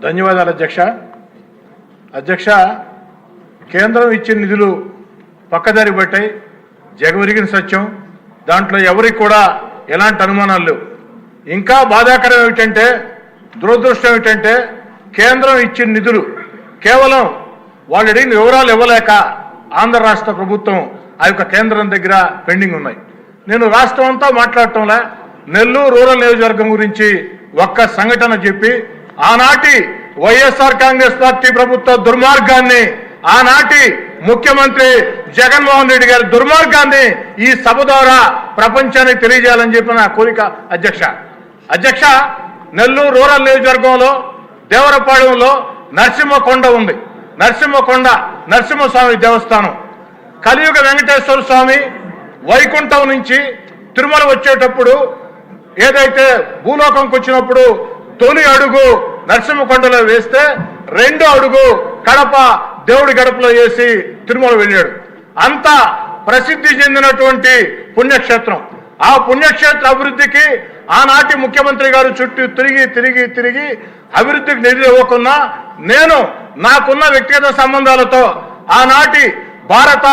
ధన్యవాదాలు అధ్యక్ష. అధ్యక్ష, కేంద్రం ఇచ్చిన నిధులు పక్కదారి పట్టాయి, జగవరిగిన సత్యం. దాంట్లో ఎవరికి కూడా ఎలాంటి అనుమానాలు లేవు. ఇంకా బాధాకరం ఏమిటంటే, దురదృష్టం ఏమిటంటే, కేంద్రం ఇచ్చిన నిధులు కేవలం వాళ్ళు అడిగిన వివరాలు ఇవ్వలేక ఆంధ్ర రాష్ట్ర ప్రభుత్వం ఆ యొక్క కేంద్రం దగ్గర పెండింగ్ ఉన్నాయి. నేను రాష్ట్రం అంతా మాట్లాడటంలా నెల్లూరు రూరల్ నియోజకవర్గం గురించి ఒక్క సంఘటన చెప్పి ఆనాటి వైఎస్ఆర్ కాంగ్రెస్ పార్టీ ప్రభుత్వ దుర్మార్గాన్ని, ఆనాటి ముఖ్యమంత్రి జగన్మోహన్ రెడ్డి గారి దుర్మార్గాన్ని ఈ సభ ద్వారా ప్రపంచానికి తెలియజేయాలని చెప్పి నా కోరిక అధ్యక్ష. నెల్లూరు రూరల్ నియోజకవర్గంలో దేవరపాడెంలో నరసింహకొండ ఉంది. నరసింహస్వామి దేవస్థానం. కలియుగ వెంకటేశ్వర స్వామి వైకుంఠం నుంచి తిరుమల వచ్చేటప్పుడు ఏదైతే భూలోకంకి వచ్చినప్పుడు తొలి అడుగు నరసింహకొండలో వేస్తే రెండో అడుగు కడప దేవుడి గడపలో వేసి తిరుమల వెళ్ళాడు. అంత ప్రసిద్ధి చెందినటువంటి పుణ్యక్షేత్రం. ఆ పుణ్యక్షేత్ర అభివృద్ధికి ఆనాటి ముఖ్యమంత్రి గారు చుట్టూ తిరిగి అభివృద్ధికి నిధులు ఇవ్వకున్నా నేను నాకున్న వ్యక్తిగత సంబంధాలతో ఆనాటి భారత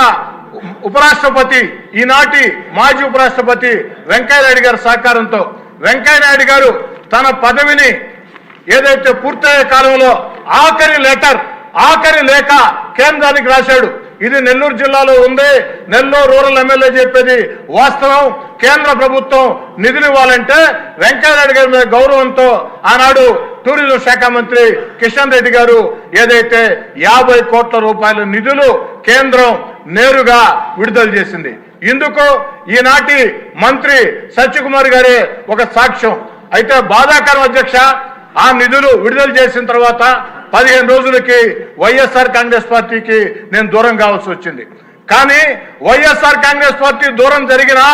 ఉపరాష్ట్రపతి, ఈనాటి మాజీ ఉపరాష్ట్రపతి వెంకయ్యనాయుడు గారి సహకారంతో వెంకయ్యనాయుడు గారు తన పదవిని ఏదైతే పూర్తయ్యే కాలంలో ఆఖరి లేఖ కేంద్రానికి రాశాడు. ఇది నెల్లూరు జిల్లాలో ఉంది. నెల్లూరు రూరల్ ఎమ్మెల్యే చెప్పేది వాస్తవం. కేంద్ర ప్రభుత్వం నిధులు ఇవ్వాలంటే వెంకయ్యనాయుడు గారి మీద గౌరవంతో ఆనాడు టూరిజం శాఖ మంత్రి కిషన్ రెడ్డి గారు ఏదైతే 50 కోట్ల రూపాయల నిధులు కేంద్రం నేరుగా విడుదల చేసింది. ఇందుకు ఈనాటి మంత్రి సత్యకుమార్ గారే ఒక సాక్ష్యం. అయితే బాధాకరం అధ్యక్ష, ఆ నిధులు విడుదల చేసిన తర్వాత 15 రోజులకి వైఎస్ఆర్ కాంగ్రెస్ పార్టీకి నేను దూరం కావాల్సి వచ్చింది. కానీ వైఎస్ఆర్ కాంగ్రెస్ పార్టీ దూరం జరిగినా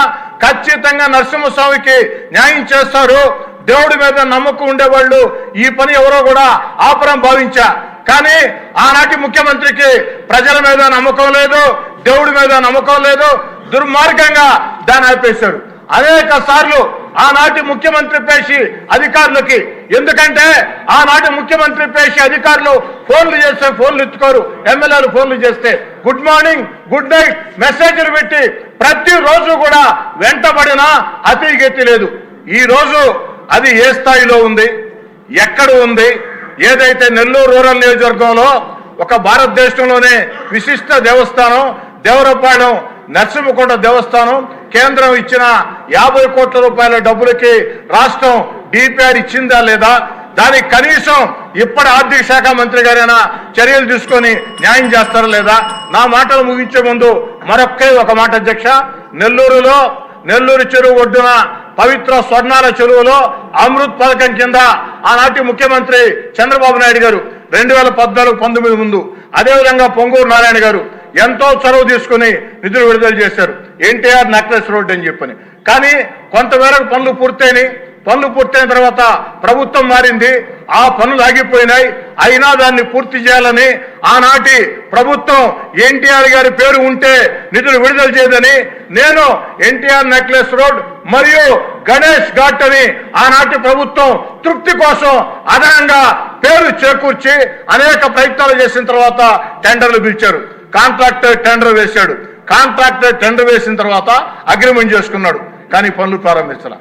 ఖచ్చితంగా నరసింహస్వామికి న్యాయం చేస్తారు. దేవుడి మీద నమ్మకం ఉండేవాళ్ళు ఈ పని ఎవరో కూడా ఆపరం భావించా. కానీ ఆనాటి ముఖ్యమంత్రికి ప్రజల మీద నమ్మకం లేదు, దేవుడి మీద నమ్మకం లేదు. దుర్మార్గంగా దాన్ని ఆపేశారు. అనేక సార్లు ఆనాటి ముఖ్యమంత్రి పేషి అధికారులకి, ఎందుకంటే ఆనాటి ముఖ్యమంత్రి పేషి అధికారులు ఫోన్లు చేస్తే ఫోన్లు ఎత్తుకోరు, ఎమ్మెల్యేలు ఫోన్లు చేస్తే గుడ్ మార్నింగ్ గుడ్ నైట్ మెసేజ్లు పెట్టి ప్రతిరోజు కూడా వెంటబడినా అతిగెత్తి లేదు. ఈ రోజు అది ఏ స్థాయిలో ఉంది, ఎక్కడ ఉంది? ఏదైతే నెల్లూరు రూరల్ నియోజకవర్గంలో ఒక భారతదేశంలోనే విశిష్ట దేవస్థానం దేవరపాలెం నరసింహకొండ దేవస్థానం కేంద్రం ఇచ్చిన 50 కోట్ల రూపాయల డబ్బులకి రాష్ట్రం డిపిఆర్ ఇచ్చిందా లేదా? దానికి కనీసం ఇప్పటి ఆర్థిక శాఖ మంత్రి గారైనా చర్యలు తీసుకొని న్యాయం చేస్తారా లేదా? నా మాటలు ముగించే ముందు ఒక మాట అధ్యక్ష. నెల్లూరు చెరువు ఒడ్డున పవిత్ర స్వర్ణాల చెరువులో అమృత్ పథకం కింద ఆనాటి ముఖ్యమంత్రి చంద్రబాబు నాయుడు గారు 2014-19 ముందు, అదేవిధంగా పొంగూరు నారాయణ గారు ఎంతో చొరవ తీసుకుని నిధులు విడుదల చేశారు. ఎన్టీఆర్ నెక్లెస్ రోడ్ అని చెప్పని. కానీ కొంతమేరకు పనులు పూర్తయిన తర్వాత ప్రభుత్వం మారింది, ఆ పనులు ఆగిపోయినాయి. అయినా దాన్ని పూర్తి చేయాలని ఆనాటి ప్రభుత్వం ఎన్టీఆర్ గారి పేరు ఉంటే నిధులు విడుదల చేయదని నేను ఎన్టీఆర్ నెక్లెస్ రోడ్ మరియు గణేష్ ఘాట్ అని ఆనాటి ప్రభుత్వం తృప్తి కోసం అదనంగా పేరు చేకూర్చి అనేక ప్రయత్నాలు చేసిన తర్వాత టెండర్లు పిలిచారు. కాంట్రాక్టర్ టెండర్ వేశాడు. కాంట్రాక్టర్ టెండర్ వేసిన తర్వాత అగ్రిమెంట్ చేసుకున్నాడు, కానీ పనులు ప్రారంభించాల.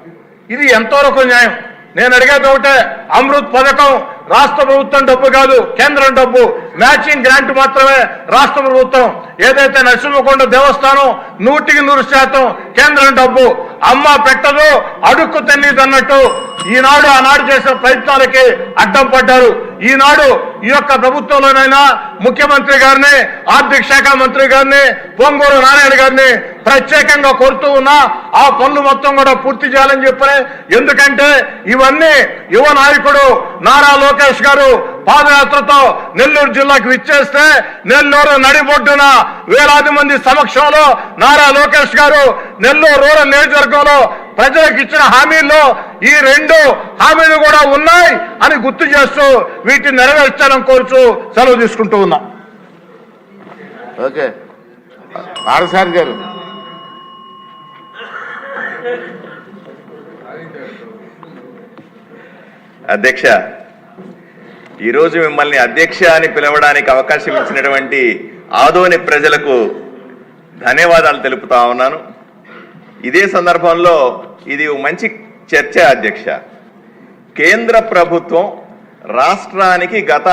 ఇది ఎంతవరకు న్యాయం? నేను అడిగేది ఒకటే, అమృత్ పథకం రాష్ట్ర ప్రభుత్వం డబ్బు కాదు, కేంద్రం డబ్బు. మ్యాచింగ్ గ్రాంట్ మాత్రమే రాష్ట్ర ప్రభుత్వం. ఏదైతే నరసింహకొండ దేవస్థానం 100% కేంద్రం డబ్బు. అమ్మ పెట్టదు అడుక్కు తిన్నదన్నట్టు ఈనాడు ఆనాడు చేసిన ప్రయత్నాలకి అడ్డం పడ్డారు. ఈనాడు ఈ యొక్క ప్రభుత్వంలోనైనా ముఖ్యమంత్రి గారిని, ఆర్థిక శాఖ మంత్రి గారిని, పొంగూరు నారాయణ గారిని ప్రత్యేకంగా కోరుతూ ఉన్నా ఆ పనులు మొత్తం కూడా పూర్తి చేయాలని చెప్పని. ఎందుకంటే ఇవన్నీ యువ నాయకుడు నారా లోకేష్ గారు పాదయాత్రతో నెల్లూరు జిల్లాకు విచ్చేస్తే నెల్లూరు నడిబొడ్డున వేలాది మంది సమక్షంలో నారా లోకేష్ గారు నెల్లూరు రూరల్ నియోజకవర్గంలో ప్రజలకు ఇచ్చిన హామీల్లో ఈ 2 హామీలు కూడా ఉన్నాయి అని గుర్తు చేస్తూ వీటిని నెరవేర్చాలని కోరుచూ సెలవు తీసుకుంటూ ఉన్నా. ఓకే, ఆర్సార్ గారు. అధ్యక్ష, ఈరోజు మిమ్మల్ని అధ్యక్ష అని పిలవడానికి అవకాశం ఇచ్చినటువంటి ఆదోని ప్రజలకు ధన్యవాదాలు తెలుపుతా ఉన్నాను. ఇదే సందర్భంలో ఇది మంచి చర్చ అధ్యక్ష. కేంద్ర ప్రభుత్వం రాష్ట్రానికి గత